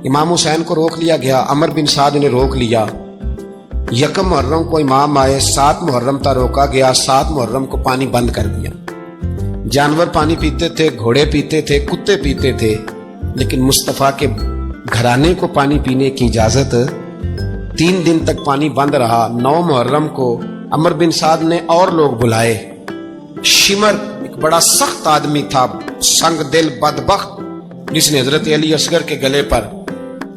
امام حسین کو روک لیا گیا، عمر بن سعد نے روک لیا۔ یکم محرم کو امام آئے، 7 محرم تا روکا گیا، 7 محرم کو پانی بند کر دیا۔ جانور پانی پیتے تھے، گھوڑے پیتے تھے، کتے پیتے تھے، لیکن مصطفیٰ کے گھرانے کو پانی پینے کی اجازت۔ 3 دن تک پانی بند رہا۔ 9 محرم کو عمر بن سعد نے اور لوگ بلائے۔ شمر ایک بڑا سخت آدمی تھا، سنگ دل بدبخت، جس نے حضرت علی اصغر کے گلے پر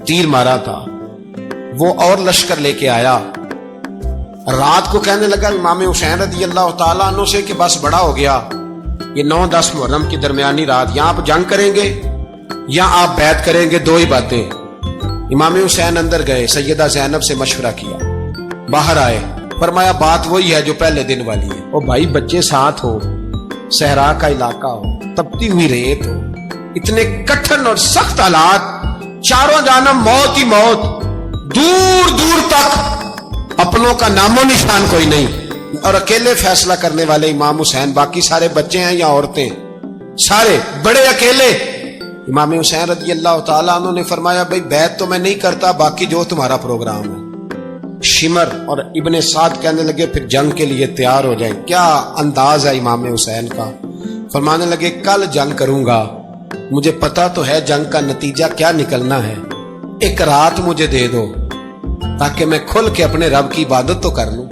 تیر مارا تھا، وہ اور لشکر لے کے آیا۔ رات کو کہنے لگا امام حسین رضی اللہ تعالیٰ عنہ سے کہ بس بڑا ہو گیا، یہ 9-10 محرم کی درمیانی رات، یہاں آپ جنگ کریں گے یا آپ بیعت کریں گے، 2 ہی باتیں۔ امام حسین اندر گئے، سیدہ زینب سے مشورہ کیا، باہر آئے، فرمایا بات وہی ہے جو پہلے دن والی ہے۔ او بھائی، بچے ساتھ ہو، صحرا کا علاقہ ہو، تپتی ہوئی ریت ہو، اتنے کٹھن اور سخت حالات، چاروں جانب موت ہی موت، دور دور تک اپنوں کا نام و نشان کوئی نہیں، اور اکیلے فیصلہ کرنے والے امام حسین، باقی سارے بچے ہیں یا عورتیں، سارے بڑے اکیلے۔ امام حسین رضی اللہ تعالیٰ عنہ نے فرمایا بھائی بیعت تو میں نہیں کرتا، باقی جو تمہارا پروگرام ہے۔ شمر اور ابن سعد کہنے لگے پھر جنگ کے لیے تیار ہو جائیں۔ کیا انداز ہے امام حسین کا، فرمانے لگے کل جنگ کروں گا، مجھے پتا تو ہے جنگ کا نتیجہ کیا نکلنا ہے، 1 رات مجھے دے دو تاکہ میں کھل کے اپنے رب کی عبادت تو کر لوں۔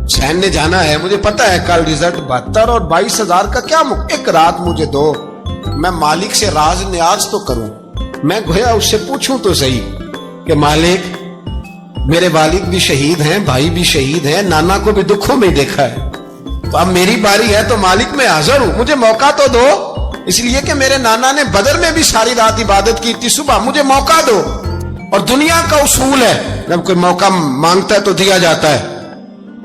حسین نے جانا ہے، مجھے پتا ہے کل رزلٹ 72 اور 22,000 کا کیا 1 رات مجھے دو، میں مالک سے راز نیاز تو کروں، میں گویا اس سے پوچھوں تو صحیح کہ مالک میرے والد بھی شہید ہیں، بھائی بھی شہید ہیں، نانا کو بھی دکھوں میں دیکھا ہے، تو اب میری باری ہے، تو مالک میں حاضر ہوں، مجھے موقع تو دو، اس لیے کہ میرے نانا نے بدر میں بھی ساری رات عبادت کی تھی، صبح مجھے موقع دو۔ اور دنیا کا اصول ہے جب کوئی موقع مانگتا ہے تو دیا جاتا ہے۔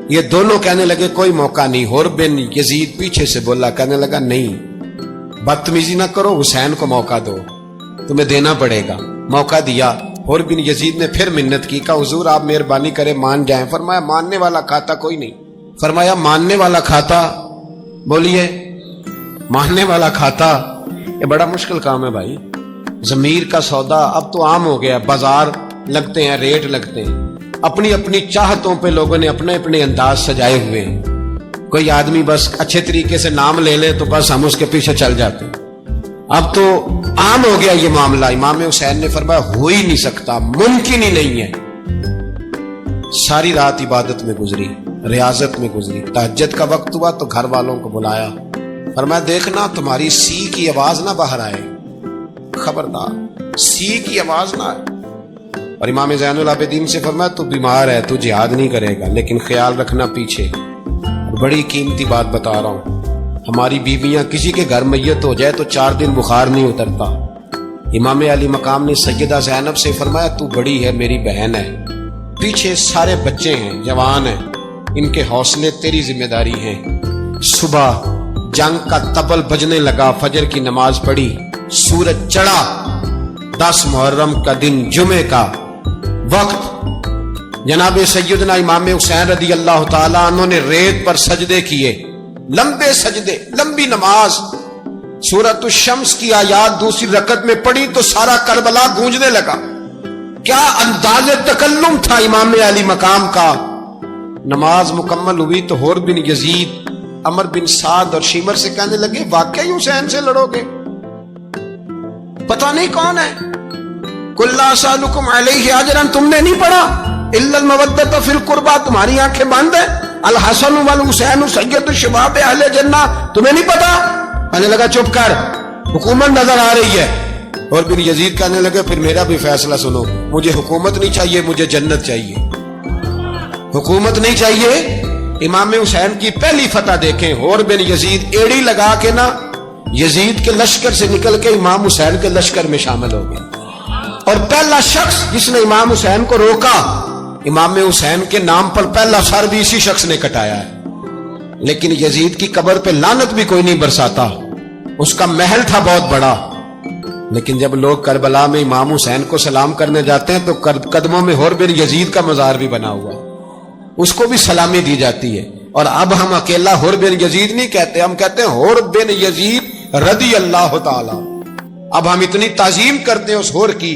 یہ دونوں کہنے لگے کوئی موقع نہیں۔ حر بن یزید پیچھے سے بولا، کہنے لگا نہیں، بدتمیزی نہ کرو، حسین کو موقع دو، تمہیں دینا پڑے گا۔ موقع دیا۔ حر بن یزید نے پھر منت کی، کہا حضور آپ مہربانی کریں مان جائیں۔ فرمایا ماننے والا کھاتا کوئی نہیں۔ فرمایا ماننے والا کھاتا، بولیے ماننے والا کھاتا، یہ بڑا مشکل کام ہے بھائی۔ ضمیر کا سودا اب تو عام ہو گیا، بازار لگتے ہیں، ریٹ لگتے ہیں، اپنی اپنی چاہتوں پہ لوگوں نے اپنے اپنے انداز سجائے ہوئے ہیں۔ کوئی آدمی بس اچھے طریقے سے نام لے لے تو بس ہم اس کے پیچھے چل جاتے ہیں۔ اب تو عام ہو گیا یہ معاملہ۔ امام حسین نے فرمایا ہو ہی نہیں سکتا، ممکن ہی نہیں ہے۔ ساری رات عبادت میں گزری، ریاضت میں گزری۔ تہجد کا وقت ہوا تو گھر والوں کو بلایا، فرمایا دیکھنا تمہاری سی کی آواز نہ باہر آئے، خبردار سی کی آواز نہ آئے۔ اور امام زین العابدین سے فرمایا تو بیمار ہے، تو جہاد نہیں کرے گا، لیکن خیال رکھنا پیچھے۔ بڑی قیمتی بات بتا رہا ہوں، ہماری بیویاں کسی کے گھر میت ہو جائے تو 4 دن بخار نہیں اترتا۔ امام علی مقام نے سیدہ زینب سے فرمایا تو بڑی ہے، میری بہن ہے، پیچھے سارے بچے ہیں، جوان ہیں، ان کے حوصلے تیری ذمہ داری ہیں۔ صبح جنگ کا طبل بجنے لگا، فجر کی نماز پڑھی، سورج چڑھا، 10 محرم کا دن، جمعے کا وقت۔ جناب سیدنا امام حسین رضی اللہ تعالیٰ عنہ نے ریت پر سجدے کیے، لمبے سجدے، لمبی نماز۔ سورۃ الشمس کی آیات دوسری رکعت میں پڑھی تو سارا کربلا گونجنے لگا۔ کیا انداز تکلم تھا امام علی مقام کا۔ نماز مکمل ہوئی تو حر بن یزید، عمر بن سعد اور شمر سے کہنے لگے واقعی حسین سے لڑو گے؟ پتہ نہیں کون ہے۔ قل لا اسألکم علیہ اجرا، تم نے نہیں پڑھا؟ الا المودۃ فی القربى، تمہاری آنکھیں بند ہیں۔ الحسن والحسین سید الشباب اہل جنہ، تمہیں نہیں پتا؟ کہنے لگا چپ کر، حکومت نظر آ رہی ہے۔ اور بن یزید کہنے لگے پھر میرا بھی فیصلہ سنو، مجھے حکومت نہیں چاہیے، مجھے جنت چاہیے۔ حکومت نہیں چاہیے۔ امام حسین کی پہلی فتح دیکھیں، اور بن یزید ایڑی لگا کے نا یزید کے لشکر سے نکل کے امام حسین کے لشکر میں شامل ہو گئے، اور پہلا شخص جس نے امام حسین کو روکا، امام حسین کے نام پر پہلا سر بھی اسی شخص نے کٹایا ہے۔ لیکن یزید کی قبر پہ لعنت بھی کوئی نہیں برساتا، اس کا محل تھا بہت بڑا، لیکن جب لوگ کربلا میں امام حسین کو سلام کرنے جاتے ہیں تو قدموں میں حر بن یزید کا مزار بھی بنا ہوا، اس کو بھی سلامی دی جاتی ہے۔ اور اب ہم اکیلا حر بن یزید نہیں کہتے، ہم کہتے ہیں حر بن یزید رضی اللہ تعالی۔ اب ہم اتنی تعظیم کرتے ہیں اس حر کی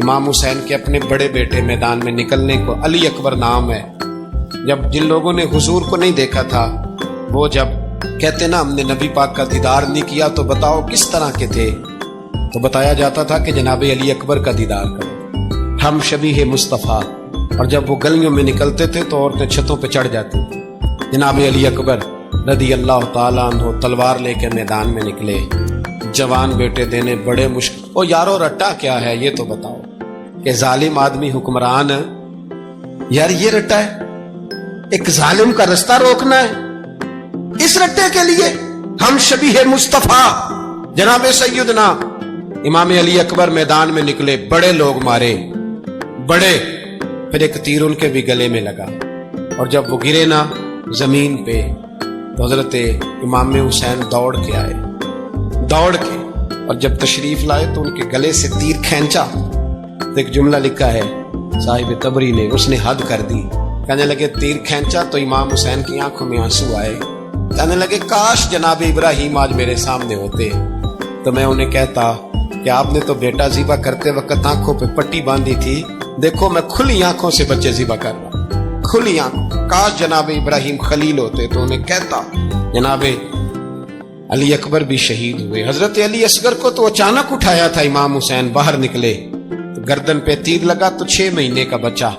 امام حسین کے اپنے بڑے بیٹے میدان میں نکلنے کو، علی اکبر نام ہے، جب جن لوگوں نے حضور کو نہیں دیکھا تھا وہ جب کہتے نا ہم نے نبی پاک کا دیدار نہیں کیا تو بتاؤ کس طرح کے تھے، تو بتایا جاتا تھا کہ جناب علی اکبر کا دیدار کرو، ہم شبیہ مصطفیٰ۔ اور جب وہ گلیوں میں نکلتے تھے تو عورتیں چھتوں پہ چڑھ جاتی تھی۔ جناب علی اکبر رضی اللہ تعالیٰ عنہ تلوار لے کے میدان میں نکلے، جوان بیٹے دینے بڑے مشکل۔ او یارو رٹا کیا ہے یہ تو بتاؤ، کہ ظالم آدمی حکمران ہے یار، یہ رٹا ہے، ایک ظالم کا رستہ روکنا ہے، اس رٹے کے لیے ہم شبیہ مصطفیٰ جناب سیدنا امام علی اکبر میدان میں نکلے، بڑے لوگ مارے، بڑے، پھر ایک تیر ان کے بھی گلے میں لگا، اور جب وہ گرے نا زمین پہ تو حضرت امام حسین دوڑ کے آئے، دوڑ کے، اور جب تشریف لائے تو ان کے گلے سے تیر کھینچا تو ایک جملہ لکھا ہے صاحب تبری نے، اس نے حد کر دی، کہنے لگے تیر کھینچا تو امام حسین کی آنکھوں میں آنسو آئے، کہنے لگے کاش جناب ابراہیم آج میرے سامنے ہوتے تو میں انہیں کہتا کہ آپ نے تو بیٹا ذبح کرتے وقت آنکھوں پہ پٹی باندھی تھی، دیکھو میں کھلی آنکھوں سے بچے ذبح کر رہا ہوں، کھلی آنکھوں، کاش جناب ابراہیم خلیل ہوتے تو انہیں کہتا۔ جناب علی اکبر بھی شہید ہوئے۔ حضرت علی اصغر کو تو اچانک اٹھایا تھا امام حسین، باہر نکلے تو گردن پہ تیر لگا تو 6 مہینے کا بچہ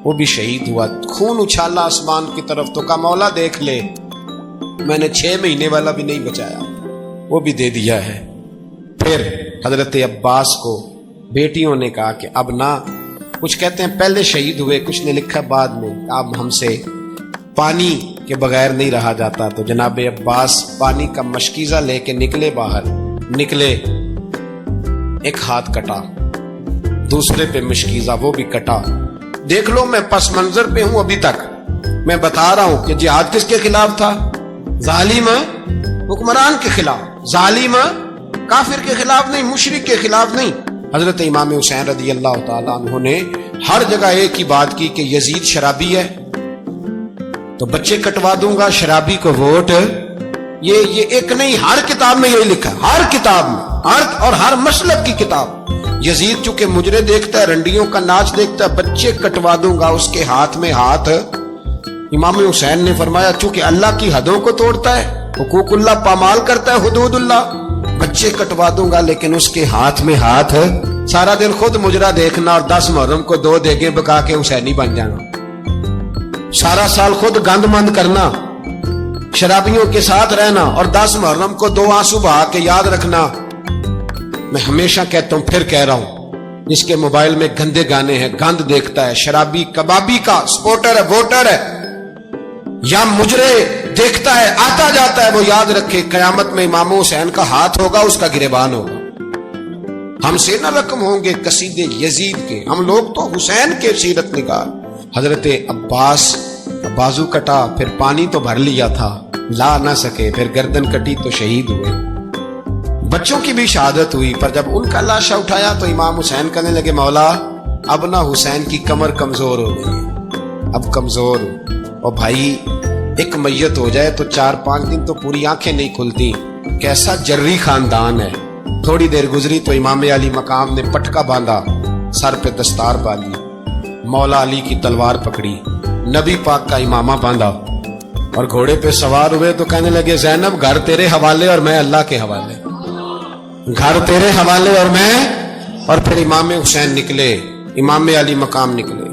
وہ بھی شہید ہوا، خون اچھالا آسمان کی طرف تو کہا مولا دیکھ لے میں نے 6 مہینے والا بھی نہیں بچایا، وہ بھی دے دیا ہے۔ پھر حضرت عباس کو بیٹیوں نے کہا کہ اب نہ، کچھ کہتے ہیں پہلے شہید ہوئے، کچھ نے لکھا بعد میں، اب ہم سے پانی کے بغیر نہیں رہا جاتا، تو جناب عباس پانی کا مشکیزہ لے کے نکلے، باہر نکلے، ایک ہاتھ کٹا، دوسرے پہ مشکیزہ وہ بھی کٹا۔ دیکھ لو میں پس منظر پہ ہوں ابھی تک، میں بتا رہا ہوں کہ جہاد کس کے خلاف تھا؟ ظالم حکمران کے خلاف، ظالم کافر کے خلاف نہیں، مشرک کے خلاف نہیں۔ حضرت امام حسین رضی اللہ تعالیٰ عنہ نے ہر جگہ ایک ہی بات کی کہ یزید شرابی ہے تو بچے کٹوا دوں گا، شرابی کو ووٹ، یہ ایک نہیں، ہر کتاب میں یہی لکھا، ہر کتاب میں، اور ہر مسلک کی کتاب۔ یزید چونکہ مجرے دیکھتا ہے، رنڈیوں کا ناچ دیکھتا ہے، بچے کٹوا دوں گا، اس کے ہاتھ میں ہاتھ۔ امام حسین نے فرمایا چونکہ اللہ کی حدوں کو توڑتا ہے، حقوق اللہ پامال کرتا ہے، حدود اللہ، بچے کٹوا دوں گا لیکن اس کے ہاتھ میں ہاتھ۔ سارا دن خود مجرا دیکھنا اور 10 محرم کو 2 دیگیں پکا کے حسینی بن جانا، سارا سال خود گند مند کرنا، شرابیوں کے ساتھ رہنا، اور 10 محرم کو 2 آنسو بہا کے یاد رکھنا۔ میں ہمیشہ کہتا ہوں، پھر کہہ رہا ہوں، جس کے موبائل میں گندے گانے ہیں، گند دیکھتا ہے، شرابی کبابی کا سپورٹر ہے، ووٹر ہے، یا مجرے دیکھتا ہے، آتا جاتا ہے، وہ یاد رکھے قیامت میں امام حسین کا ہاتھ ہوگا، اس کا گریبان ہوگا۔ ہم سے نہ رقم ہوں گے قصیدے یزید کے، ہم لوگ تو حسین کے سیرت نگار۔ حضرت عباس کا بازو کٹا، پھر پانی تو بھر لیا تھا، لا نہ سکے، پھر گردن کٹی تو شہید ہوئے۔ بچوں کی بھی شہادت ہوئی، پر جب ان کا لاشا اٹھایا تو امام حسین کہنے لگے مولا اب نہ حسین کی کمر کمزور ہو گئی ہے، اب کمزور ہو، اور بھائی ایک میت ہو جائے تو 4-5 دن تو پوری آنکھیں نہیں کھلتی، کیسا جری خاندان ہے۔ تھوڑی دیر گزری تو امام علی مقام نے پٹکا باندھا، سر پہ دستار باندھی، مولا علی کی تلوار پکڑی، نبی پاک کا امامہ باندھا، اور گھوڑے پہ سوار ہوئے تو کہنے لگے زینب گھر تیرے حوالے اور میں اللہ کے حوالے، گھر تیرے حوالے اور میں۔ اور پھر امام حسین نکلے، امام علی مقام نکلے۔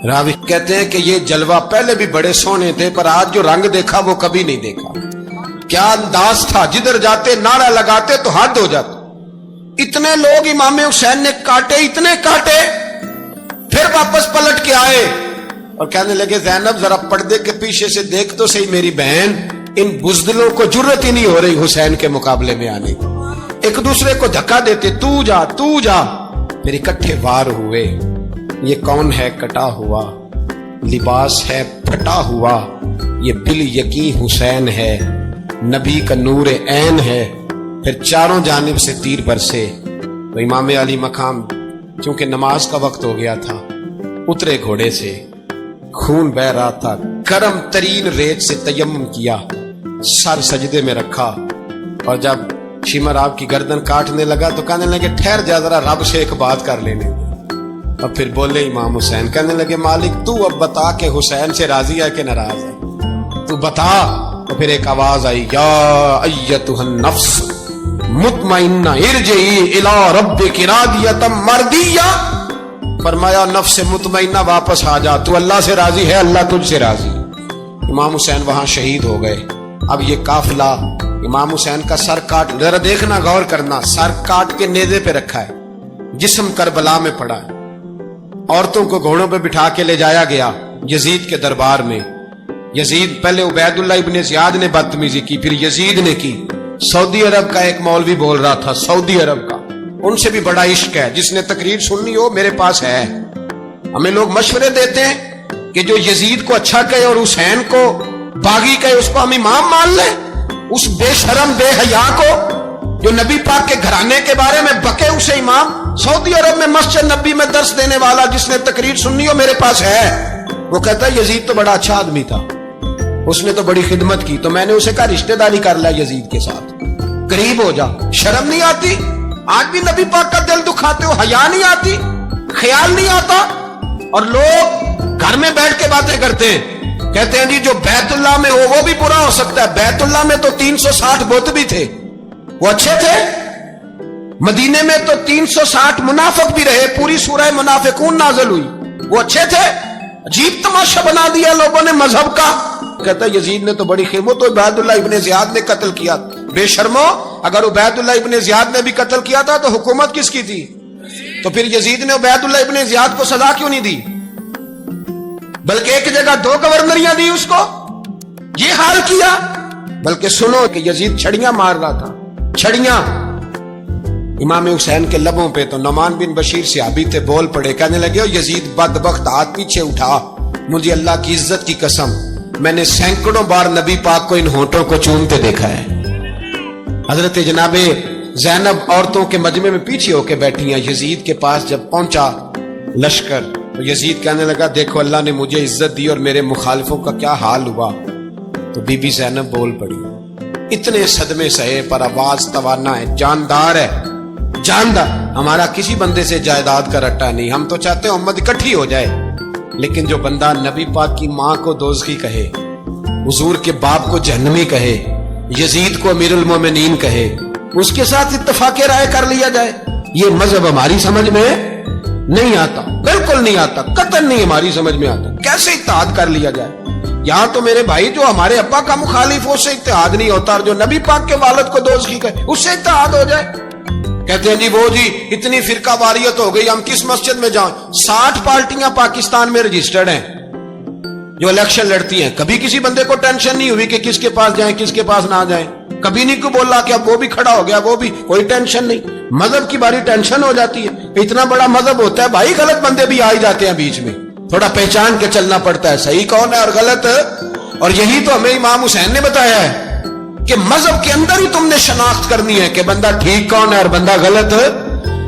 راوی کہتے ہیں کہ یہ جلوہ پہلے بھی بڑے سونے تھے، پر آج جو رنگ دیکھا وہ کبھی نہیں دیکھا۔ کیا انداز تھا، جدھر جاتے نعرہ لگاتے تو حد ہو جاتا۔ اتنے لوگ امام حسین نے کاٹے، اتنے کاٹے، پھر واپس پلٹ کے آئے اور کہنے لگے زینب ذرا پردے کے پیچھے سے دیکھ تو صحیح میری بہن، ان بزدلوں کو جرت ہی نہیں ہو رہی حسین کے مقابلے میں آنے کی، ایک دوسرے کو دھکا دیتے، تو جا تو جا، پھر اکٹھے وار ہوئے۔ یہ کون ہے کٹا ہوا، لباس ہے پھٹا ہوا، یہ بال یقین حسین ہے، نبی کا نور عین ہے۔ پھر چاروں جانب سے تیر برسے تو امام علی مقام چونکہ نماز کا وقت ہو گیا تھا، اترے گھوڑے سے، خون بہ رہا تھا، گرم ترین ریت سے تیمم کیا، سر سجدے میں رکھا، اور جب شمر آپ کی گردن کاٹنے لگا تو کہنے لگے ٹھہر جا ذرا رب سے ایک بات کر لینے۔ اور پھر بولے امام حسین، کہنے لگے مالک تو اب بتا کہ حسین سے راضی ہے کہ ناراض ہے، تو بتا۔ تو پھر ایک آواز آئی، یا ایتھا النفس مطمئنہ ارجعی الی ربک راضیۃ مرضیہ، فرمایا نفس مطمئنہ واپس آ جا، تو اللہ سے راضی ہے، اللہ تجھ سے راضی۔ امام حسین وہاں شہید ہو گئے۔ اب یہ قافلہ امام حسین کا سر کاٹ، ذرا دیکھنا غور کرنا، سر کاٹ کے نیزے پہ رکھا ہے، جسم کربلا میں پڑا ہے، عورتوں کو گھوڑوں پہ بٹھا کے لے جایا گیا یزید کے دربار میں۔ یزید پہلے عبید اللہ ابن زیاد نے بدتمیزی کی، پھر یزید نے کی۔ سعودی عرب کا ایک مولوی بول رہا تھا، سعودی عرب کا، ان سے بھی بڑا عشق ہے، جس نے تقریر سننی ہو میرے پاس ہے۔ ہمیں لوگ مشورے دیتے ہیں کہ جو یزید کو اچھا کہے اور حسین کو باغی کہے اس کو ہم امام مان لیں، اس بے شرم بے حیا کو جو نبی پاک کے گھرانے کے بارے میں بکے اسے امام۔ سعودی عرب میں مسجد نبی میں درس دینے والا جس نے تقریر سننی ہو میرے پاس ہے، وہ کہتا ہے یزید تو بڑا اچھا آدمی تھا، اس نے تو بڑی خدمت کی، تو میں نے اسے کہا رشتہ داری کر لیا یزید کے ساتھ، قریب ہو جا۔ شرم نہیں آتی؟ آج بھی نبی پاک کا دل دکھاتے ہو، حیا نہیں آتی، خیال نہیں آتا؟ اور لوگ گھر میں بیٹھ کے باتیں کرتے ہیں، کہتے ہیں جی جو بیت اللہ میں ہو وہ بھی برا ہو سکتا ہے۔ بیت اللہ میں تو 360 بت بھی تھے، وہ اچھے تھے۔ مدینے میں تو 360 منافق بھی رہے، پوری سورہ منافقون نازل ہوئی، وہ اچھے تھے۔ عجیب تماشا بنا دیا لوگوں نے مذہب کا۔ کہتا ہے یزید نے تو بڑی خدمت، تو عبید اللہ ابن زیاد نے قتل کیا۔ بے شرمو، اگر عبید اللہ ابن زیاد نے بھی قتل کیا تھا تو حکومت کس کی تھی؟ تو پھر یزید نے عبید اللہ ابن زیاد کو سزا کیوں نہیں دی، بلکہ ایک جگہ 2 گورنریاں دی اس کو؟ یہ حال کیا۔ بلکہ سنو کہ یزید چھڑیاں مار رہا تھا، چھڑیاں امام حسین کے لبوں پہ، تو نعمان بن بشیر صحابی تھے، بول پڑے، کہنے لگے یزید بدبخت، ہاتھ پیچھے اٹھا، مجھے اللہ کی عزت کی قسم میں نے سینکڑوں بار نبی پاک کو ان ہونٹوں کو چومتے دیکھا ہے۔ حضرت جناب زینب عورتوں کے مجمع میں پیچھے ہو کے بیٹھی ہیں، یزید کے پاس جب پہنچا لشکر تو یزید کہنے لگا دیکھو اللہ نے مجھے عزت دی اور میرے مخالفوں کا کیا حال ہوا۔ تو بی بی زینب بول پڑی، اتنے صدمے سہے پر آواز توانا ہے، جاندار ہے، جاندار۔ ہمارا کسی بندے سے جائیداد کا رٹا نہیں، ہم تو چاہتے ہیں امت اکٹھی ہو جائے، لیکن جو بندہ نبی پاک کی ماں کو دوزخی کہے، حضور کے باپ کو جہنمی کہے، یزید کو امیر المومنین کہے، اس کے ساتھ اتفاق رائے کر لیا جائے، یہ مذہب ہماری سمجھ میں نہیں آتا، بالکل نہیں آتا، قطعاً نہیں ہماری سمجھ میں آتا۔ کیسے اتحاد کر لیا جائے؟ یہاں تو میرے بھائی جو ہمارے ابا کا مخالف ہو اس سے اتحاد نہیں ہوتا، اور جو نبی پاک کے والد کو دوزخی کہے اس سے اتحاد ہو جائے۔ کہتے ہیں جی وہ جی اتنی فرقہ واریت ہو گئی، ہم کس مسجد میں جائیں؟ 60 پارٹیاں پاکستان میں رجسٹرڈ ہیں جو الیکشن لڑتی ہیں، کبھی کسی بندے کو ٹینشن نہیں ہوئی کہ کس کے پاس جائیں کس کے پاس نہ جائیں، کبھی نہیں کو بولا کہ اب وہ بھی کھڑا ہو گیا، وہ بھی، کوئی ٹینشن نہیں۔ مذہب کی باری ٹینشن ہو جاتی ہے، اتنا بڑا مذہب ہوتا ہے بھائی، غلط بندے بھی آ ہی جاتے ہیں بیچ میں، تھوڑا پہچان کے چلنا پڑتا ہے صحیح کون ہے اور غلط۔ اور یہی تو ہمیں امام حسین نے بتایا ہے کہ مذہب کے اندر ہی تم نے شناخت کرنی ہے کہ بندہ ٹھیک کون ہے اور بندہ غلط۔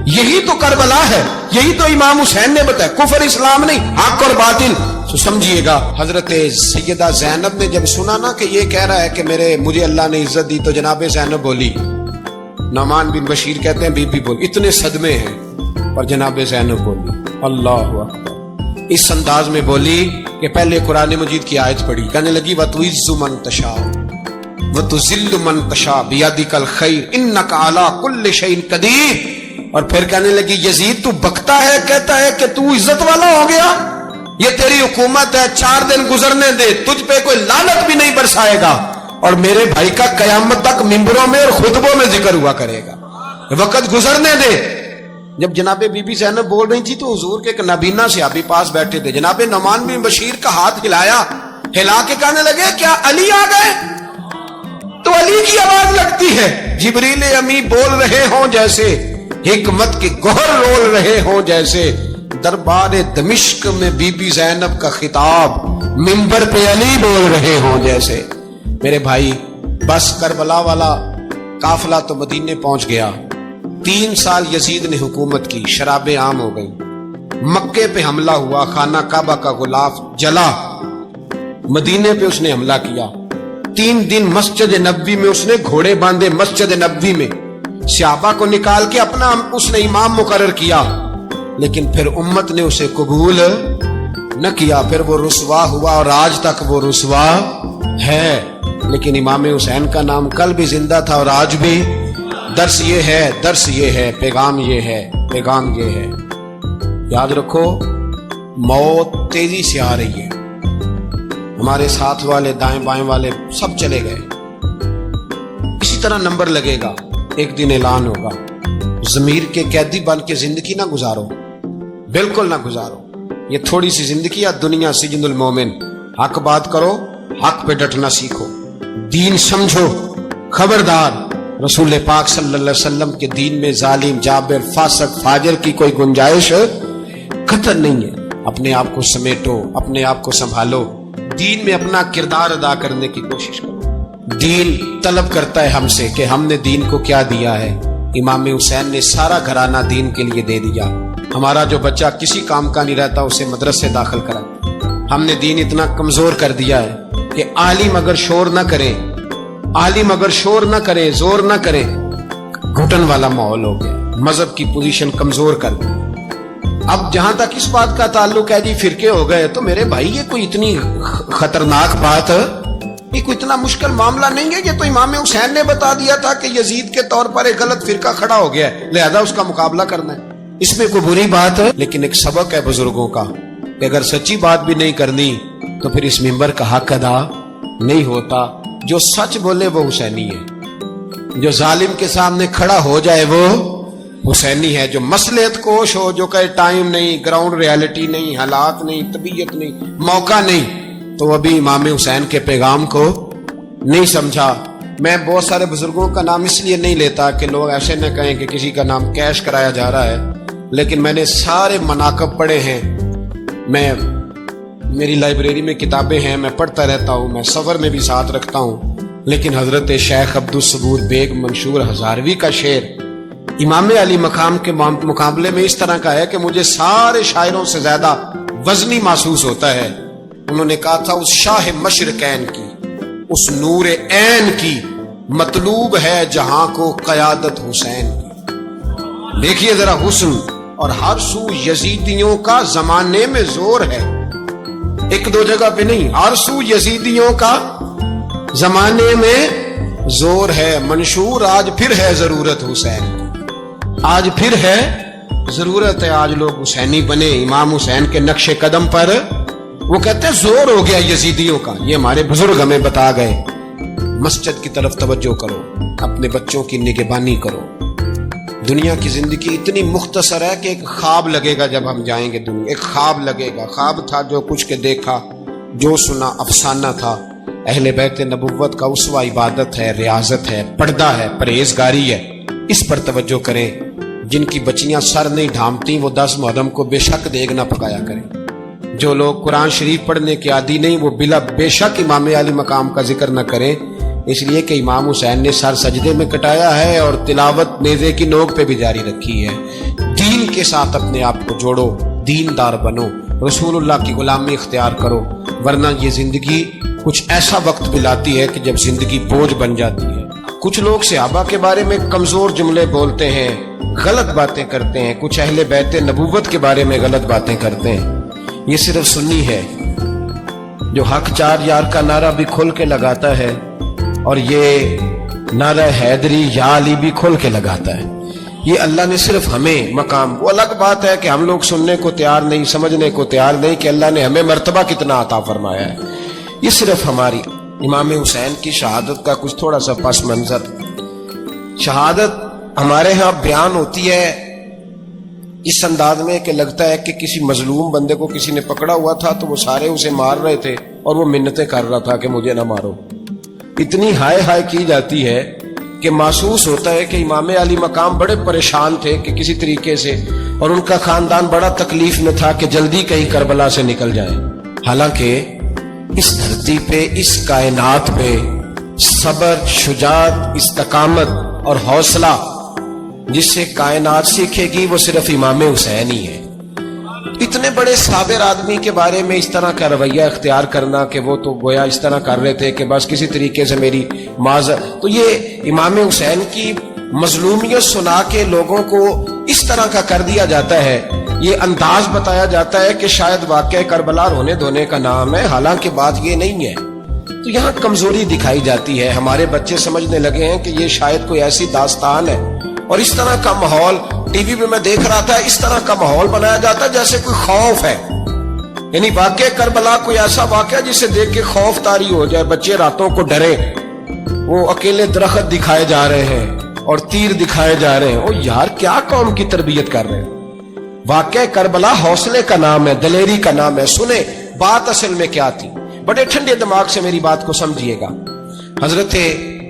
یہی تو کربلا ہے، یہی تو امام حسین نے بتایا، کفر اسلام نہیں، حق اور باطل۔ تو سمجھیے گا حضرت سیدہ زینب نے جب سنا نا کہ یہ کہہ رہا ہے کہ مجھے اللہ نے عزت دی، تو جناب زینب بولی، نعمان بن بشیر کہتے ہیں بی بی بولی، اتنے صدمے ہیں، اور جناب زینب بولی اللہ اکبر، اس انداز میں بولی کہ پہلے قرآن مجید کی آیت پڑھی، کہنے لگی وَتُعِزُّ مَن تَشَاءُ وَتُذِلُّ مَن تَشَاءُ بِيَدِكَ الْخَيْرُ إِنَّكَ عَلَىٰ كُلِّ شَيْءٍ قَدِيرٌ۔ اور پھر کہنے لگی یزید تو بکتا ہے، کہتا ہے کہ تو عزت والا ہو گیا، یہ تیری حکومت ہے، 4 دن گزرنے دے، تجھ پہ کوئی لعنت بھی نہیں برسائے گا، اور میرے بھائی کا قیامت تک ممبروں میں اور خطبوں میں ذکر ہوا کرے گا، وقت گزرنے دے۔ جب جناب بی بی زینب بول رہی تھی تو حضور کے ایک نابینا صحابی پاس بیٹھے تھے، جناب نعمان بن بشیر کا ہاتھ ہلایا، ہلا کے کہنے لگے کیا علی آ گئے؟ تو علی کی آواز لگتی ہے، جبریل امی بول رہے ہوں جیسے، حکمت کے گوہر رول رہے ہوں جیسے، دربار دمشق میں بی بی زینب کا خطاب، منبر پہ علی بول رہے ہوں جیسے۔ میرے بھائی بس کربلا والا قافلہ تو مدینے پہنچ گیا، 3 سال یزید نے حکومت کی، شرابیں عام ہو گئی، مکے پہ حملہ ہوا، خانہ کعبہ کا غلاف جلا، مدینے پہ اس نے حملہ کیا، 3 دن مسجد نبوی میں اس نے گھوڑے باندھے، مسجد نبوی میں صحابہ کو نکال کے اپنا اس نے امام مقرر کیا، لیکن پھر امت نے اسے قبول نہ کیا، پھر وہ رسوا ہوا اور آج تک وہ رسوا ہے۔ لیکن امام حسین کا نام کل بھی زندہ تھا اور آج بھی۔ درس یہ ہے، درس یہ ہے، پیغام یہ ہے، پیغام یہ ہے، یاد رکھو موت تیزی سے آ رہی ہے۔ ہمارے ساتھ والے دائیں بائیں والے سب چلے گئے، اسی طرح نمبر لگے گا، ایک دن اعلان ہوگا۔ ضمیر کے قیدی بن کے زندگی نہ گزارو، بالکل نہ گزارو۔ یہ تھوڑی سی زندگی ہے دنیا، سجن المومن۔ حق بات کرو، حق پہ ڈٹنا سیکھو، دین سمجھو، خبردار رسول پاک صلی اللہ علیہ وسلم کے دین میں ظالم، جابر، فاسق، فاجر کی کوئی گنجائش قطعاً نہیں ہے۔ اپنے آپ کو سمیٹو، اپنے آپ کو سنبھالو، دین میں اپنا کردار ادا کرنے کی کوشش کرو۔ دین طلب کرتا ہے ہم سے کہ ہم نے دین کو کیا دیا ہے۔ امام حسین نے سارا گھرانہ دین کے لیے دے دیا۔ ہمارا جو بچہ کسی کام کا نہیں رہتا اسے مدرسے داخل کرا۔ ہم نے دین اتنا کمزور کر دیا ہے کہ عالم اگر شور نہ کرے، عالم اگر شور نہ کرے، زور نہ کرے، گھٹن والا ماحول ہو گیا، مذہب کی پوزیشن کمزور کر دی۔ اب جہاں تک اس بات کا تعلق ہے جی فرقے ہو گئے، تو میرے بھائی یہ کوئی اتنی خطرناک بات، یہ کوئی اتنا مشکل معاملہ نہیں ہے۔ یہ تو امام حسین نے بتا دیا تھا کہ یزید کے طور پر ایک غلط فرقہ کھڑا ہو گیا ہے، لہذا اس کا مقابلہ کرنا ہے، اس میں کوئی بری بات ہے؟ لیکن ایک سبق ہے بزرگوں کا کہ اگر سچی بات بھی نہیں کرنی تو پھر اس منبر کا حق ادا نہیں ہوتا۔ جو سچ بولے وہ حسینی ہے، جو ظالم کے سامنے کھڑا ہو جائے وہ حسینی ہے، جو مصلحت کوش ہو، جو کہے ٹائم نہیں، گراؤنڈ ریالٹی نہیں، حالات نہیں، طبیعت نہیں، موقع نہیں، تو ابھی امام حسین کے پیغام کو نہیں سمجھا۔ میں بہت سارے بزرگوں کا نام اس لیے نہیں لیتا کہ لوگ ایسے نہ کہیں کہ کسی کا نام کیش کرایا جا رہا ہے، لیکن میں نے سارے مناقب پڑھے ہیں۔ میری لائبریری میں کتابیں ہیں، میں پڑھتا رہتا ہوں، میں سفر میں بھی ساتھ رکھتا ہوں۔ لیکن حضرت شیخ عبدالثبوت بیگ منشور ہزاروی کا شعر امام علی مقام کے مقابلے میں اس طرح کا ہے کہ مجھے سارے شاعروں سے زیادہ وزنی محسوس ہوتا ہے۔ انہوں نے کہا تھا اس شاہ مشرقین کی، اس نور عین کی مطلوب ہے جہاں کو قیادت حسین کی۔ دیکھیے ذرا حسن، اور ہر سو یزیدیوں کا زمانے میں زور ہے، ایک دو جگہ پہ نہیں، ہر سو یزیدیوں کا زمانے میں زور ہے۔ منشور آج پھر ہے ضرورت حسین کی، آج پھر ہے ضرورت ہے، آج لوگ حسینی بنے، امام حسین کے نقش قدم پر۔ وہ کہتے ہیں زور ہو گیا یزیدیوں کا، یہ ہمارے بزرگ ہمیں بتا گئے۔ مسجد کی طرف توجہ کرو، اپنے بچوں کی نگہبانی کرو۔ دنیا کی زندگی اتنی مختصر ہے کہ ایک خواب لگے گا جب ہم جائیں گے دنیا، ایک خواب لگے گا، خواب تھا جو کچھ کے دیکھا، جو سنا افسانہ تھا۔ اہل بیت نبوت کا اسوہ عبادت ہے، ریاضت ہے، پردہ ہے، پرہیزگاری ہے، اس پر توجہ کریں۔ جن کی بچیاں سر نہیں ڈھانپتی وہ 10 محرم کو بے شک دیگ نہ پکایا کریں۔ جو لوگ قرآن شریف پڑھنے کے عادی نہیں وہ بے شک امام علی مقام کا ذکر نہ کریں، اس لیے کہ امام حسین نے سر سجدے میں کٹایا ہے اور تلاوت نیزے کی نوک پہ بھی جاری رکھی ہے۔ دین کے ساتھ اپنے آپ کو جوڑو، دیندار بنو، رسول اللہ کی غلامی اختیار کرو، ورنہ یہ زندگی کچھ ایسا وقت بھی لاتی ہے کہ جب زندگی بوجھ بن جاتی ہے۔ کچھ لوگ صحابہ کے بارے میں کمزور جملے بولتے ہیں، غلط باتیں کرتے ہیں، کچھ اہل بیت نبوت کے بارے میں غلط باتیں کرتے ہیں۔ یہ صرف سنی ہے جو حق چار یار کا نعرہ بھی کھول کے لگاتا ہے، اور یہ نعرہ حیدری یا علی بھی کھول کے لگاتا ہے۔ یہ اللہ نے صرف ہمیں مقام، وہ الگ بات ہے کہ ہم لوگ سننے کو تیار نہیں، سمجھنے کو تیار نہیں کہ اللہ نے ہمیں مرتبہ کتنا عطا فرمایا ہے۔ یہ صرف ہماری امام حسین کی شہادت کا کچھ تھوڑا سا پس منظر۔ شہادت ہمارے ہاں بیان ہوتی ہے اس انداز میں کہ لگتا ہے کہ کسی مظلوم بندے کو کسی نے پکڑا ہوا تھا تو وہ سارے اسے مار رہے تھے اور وہ منتیں کر رہا تھا کہ مجھے نہ مارو۔ اتنی ہائے ہائے کی جاتی ہے کہ محسوس ہوتا ہے کہ امام علی مقام بڑے پریشان تھے کہ کسی طریقے سے، اور ان کا خاندان بڑا تکلیف میں تھا کہ جلدی کہیں کربلا سے نکل جائے۔ حالانکہ اس دھرتی پہ، اس کائنات پہ صبر، شجاعت، استقامت اور حوصلہ جس سے کائنات سیکھے گی وہ صرف امام حسین ہی ہے۔ اتنے بڑے صابر آدمی کے بارے میں اس طرح کا رویہ اختیار کرنا کہ وہ تو گویا اس طرح کر رہے تھے کہ بس کسی طریقے سے میری معذرت، تو یہ امام حسین کی مظلومیت سنا کے لوگوں کو اس طرح کا کر دیا جاتا ہے یہ انداز بتایا جاتا ہے کہ شاید واقعہ کربلا رونے دھونے کا نام ہے، حالانکہ بات یہ نہیں ہے۔ تو یہاں کمزوری دکھائی جاتی ہے، ہمارے بچے سمجھنے لگے ہیں کہ یہ شاید کوئی ایسی داستان ہے، اور اس طرح کا ماحول ٹی وی پہ میں دیکھ رہا تھا، اس طرح کا ماحول بنایا جاتا ہے جیسے کوئی خوف ہے، یعنی واقعہ کربلا کوئی ایسا واقعہ جسے دیکھ کے خوف طاری ہو جائے، بچے راتوں کو ڈرے، وہ اکیلے درخت دکھائے جا رہے ہیں اور تیر دکھائے جا رہے ہیں۔ او یار کیا قوم کی تربیت کر رہے ہیں؟ واقعہ کربلا حوصلے کا نام ہے، دلیری کا نام ہے۔ سنیں بات اصل میں کیا تھی، بڑے ٹھنڈے دماغ سے میری بات کو سمجھیے گا۔ حضرت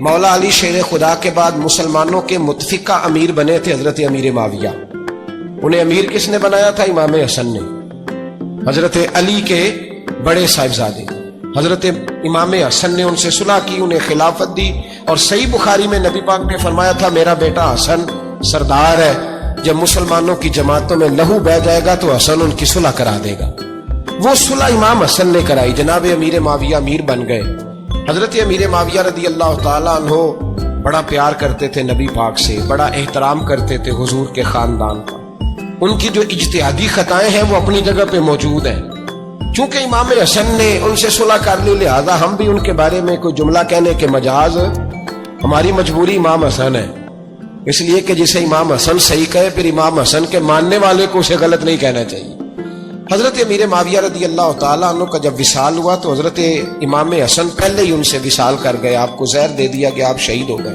مولا علی شیر خدا کے بعد مسلمانوں کے متفقہ امیر بنے تھے حضرت امیر معاویہ۔ انہیں امیر کس نے بنایا تھا؟ امام حسن نے، حضرت علی کے بڑے صاحبزادے۔ حضرت امام حسن نے ان سے صلح کی، انہیں خلافت دی، اور صحیح بخاری میں نبی پاک نے فرمایا تھا میرا بیٹا حسن سردار ہے، جب مسلمانوں کی جماعتوں میں لہو بہ جائے گا تو حسن ان کی صلح کرا دے گا۔ وہ صلح امام حسن نے کرائی، جناب امیر معاویہ امیر بن گئے۔ حضرت امیر معاویہ رضی اللہ تعالیٰ عنہ بڑا پیار کرتے تھے نبی پاک سے، بڑا احترام کرتے تھے حضور کے خاندان کا۔ ان کی جو اجتہادی خطائیں ہیں وہ اپنی جگہ پہ موجود ہیں، چونکہ امام حسن نے ان سے صلح کر لی، لہذا ہم بھی ان کے بارے میں کوئی جملہ کہنے کے مجاز، ہماری مجبوری امام حسن ہے، اس لیے کہ جسے امام حسن صحیح کہے پھر امام حسن کے ماننے والے کو اسے غلط نہیں کہنا چاہیے۔ حضرت امیر معاویہ رضی اللہ تعالیٰ عنہ کا جب وصال ہوا تو حضرت امام حسن پہلے ہی ان سے وصال کر گئے، آپ کو زہر دے دیا گیا، آپ شہید ہو گئے۔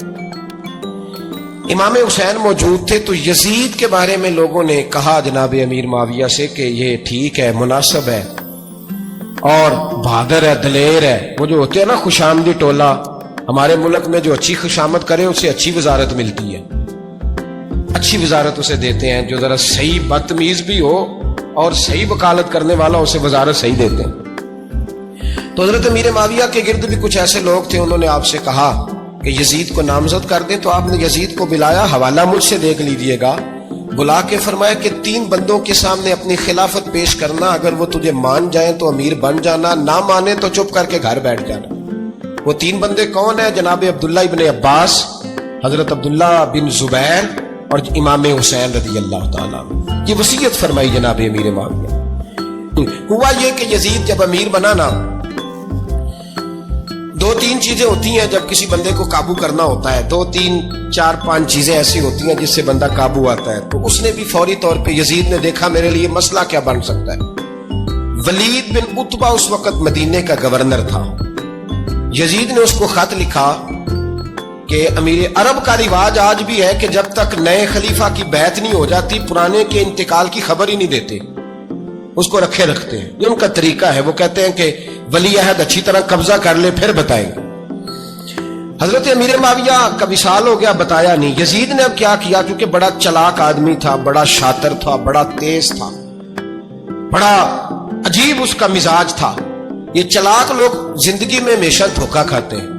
امام حسین موجود تھے، تو یزید کے بارے میں لوگوں نے کہا جناب امیر معاویہ سے کہ یہ ٹھیک ہے، مناسب ہے اور بہادر ہے، دلیر ہے۔ وہ جو ہوتے ہیں نا خوش آمدی ٹولہ، ہمارے ملک میں جو اچھی خوشامد کرے اسے اچھی وزارت ملتی ہے، اچھی وزارت اسے دیتے ہیں، جو ذرا صحیح بدتمیز بھی ہو اور صحیح وکالت کرنے والا اسے وزارت صحیح دیتے ہیں۔ تو حضرت امیر معاویہ کے گرد بھی کچھ ایسے لوگ تھے، انہوں نے آپ سے کہا کہ یزید کو نامزد کر دیں، تو آپ نے یزید کو بلایا، حوالہ مجھ سے دیکھ لیجئے گا، بلا کے فرمایا کہ 3 بندوں کے سامنے اپنی خلافت پیش کرنا، اگر وہ تجھے مان جائیں تو امیر بن جانا، نہ مانے تو چپ کر کے گھر بیٹھ جانا۔ وہ 3 بندے کون ہیں؟ جناب عبداللہ ابن عباس، حضرت عبداللہ بن زبیر اور امام حسین رضی اللہ تعالیٰ عنہ۔ یہ وصیت فرمائی جناب امیر معاویہ۔ ہوا یہ کہ یزید جب امیر بنا نا، 2-3 چیزیں ہوتی ہیں جب کسی بندے کو قابو کرنا ہوتا ہے، 2-3 4 5 چیزیں ایسی ہوتی ہیں جس سے بندہ قابو آتا ہے۔ تو اس نے بھی فوری طور پہ، یزید نے دیکھا میرے لیے مسئلہ کیا بن سکتا ہے۔ ولید بن عتبہ اس وقت مدینے کا گورنر تھا، یزید نے اس کو خط لکھا کہ امیر عرب کا رواج آج بھی ہے کہ جب تک نئے خلیفہ کی بیعت نہیں ہو جاتی پرانے کے انتقال کی خبر ہی نہیں دیتے، اس کو رکھے رکھتے ہیں، یہ ان کا طریقہ ہے۔ وہ کہتے ہیں کہ ولی عہد اچھی طرح قبضہ کر لے پھر بتائیں گے۔ حضرت امیر معاویہ کا وصال ہو گیا، بتایا نہیں۔ یزید نے اب کیا کیا، کیونکہ بڑا چلاک آدمی تھا، بڑا شاطر تھا، بڑا تیز تھا، بڑا عجیب اس کا مزاج تھا۔ یہ چلاک لوگ زندگی میں ہمیشہ دھوکہ کھاتے ہیں،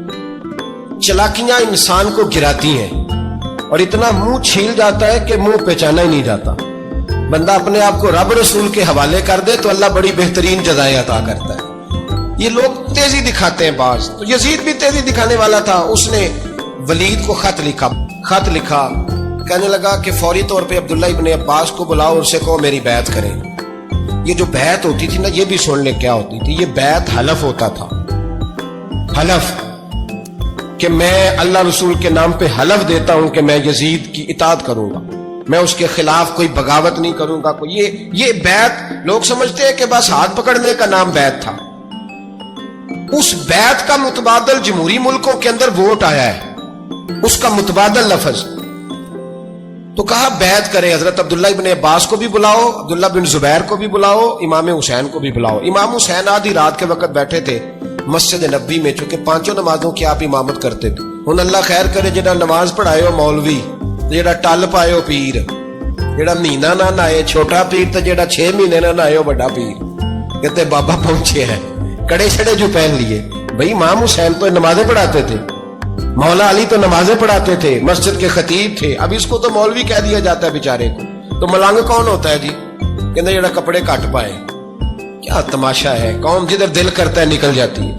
چلاکیاں انسان کو گراتی ہیں اور اتنا منہ چھیل جاتا ہے کہ منہ پہچانا ہی نہیں جاتا۔ بندہ اپنے آپ کو رب رسول کے حوالے کر دے تو اللہ بڑی بہترین جزائیں عطا کرتا ہے۔ یہ لوگ تیزی دکھاتے ہیں بعض، تو یزید بھی تیزی دکھانے والا تھا۔ اس نے ولید کو خط لکھا، کہنے لگا کہ فوری طور پہ عبداللہ ابن عباس کو بلاؤ اور اسے کہو میری بیعت کریں۔ یہ جو بیعت ہوتی تھی نا، یہ بھی سن لے کیا ہوتی تھی، یہ بیعت حلف ہوتا تھا، حلف کہ میں اللہ رسول کے نام پہ حلف دیتا ہوں کہ میں یزید کی اطاعت کروں گا، میں اس کے خلاف کوئی بغاوت نہیں کروں گا۔ یہ بیعت لوگ سمجھتے ہیں کہ بس ہاتھ پکڑنے کا نام بیعت تھا، اس بیعت کا متبادل جمہوری ملکوں کے اندر ووٹ آیا ہے، اس کا متبادل لفظ۔ تو کہا بیعت کرے، حضرت عبداللہ ابن عباس کو بھی بلاؤ، عبداللہ بن زبیر کو بھی بلاؤ، امام حسین کو بھی بلاؤ۔ امام حسین آدھی رات کے وقت بیٹھے تھے مسجد نبوی میں، چونکہ 5 نمازوں کی آپ امامت کرتے تھے۔ ہن اللہ خیر کرے، جڑا نماز پڑھائے ہو مولوی، جڑا ٹل پائے ہو پیر، جڑا مہینہ نہ نہائے چھوٹا پیر، تے جڑا 6 مہینے نہ نہائے ہو بڑا پیر، کہتے بابا پہنچے ہیں، کڑے چھڑے جو پہن لیے۔ بھئی امام حسین تو نمازیں پڑھاتے تھے، مولا علی تو نمازیں پڑھاتے تھے، مسجد کے خطیب تھے، اب اس کو تو مولوی کہہ دیا جاتا ہے بیچارے کو۔ تو ملنگ کون ہوتا ہے جی؟ کہتے جڑا کپڑے کٹ پائے۔ کیا تماشا ہے، قوم جدھر دل کرتا ہے نکل جاتی ہے۔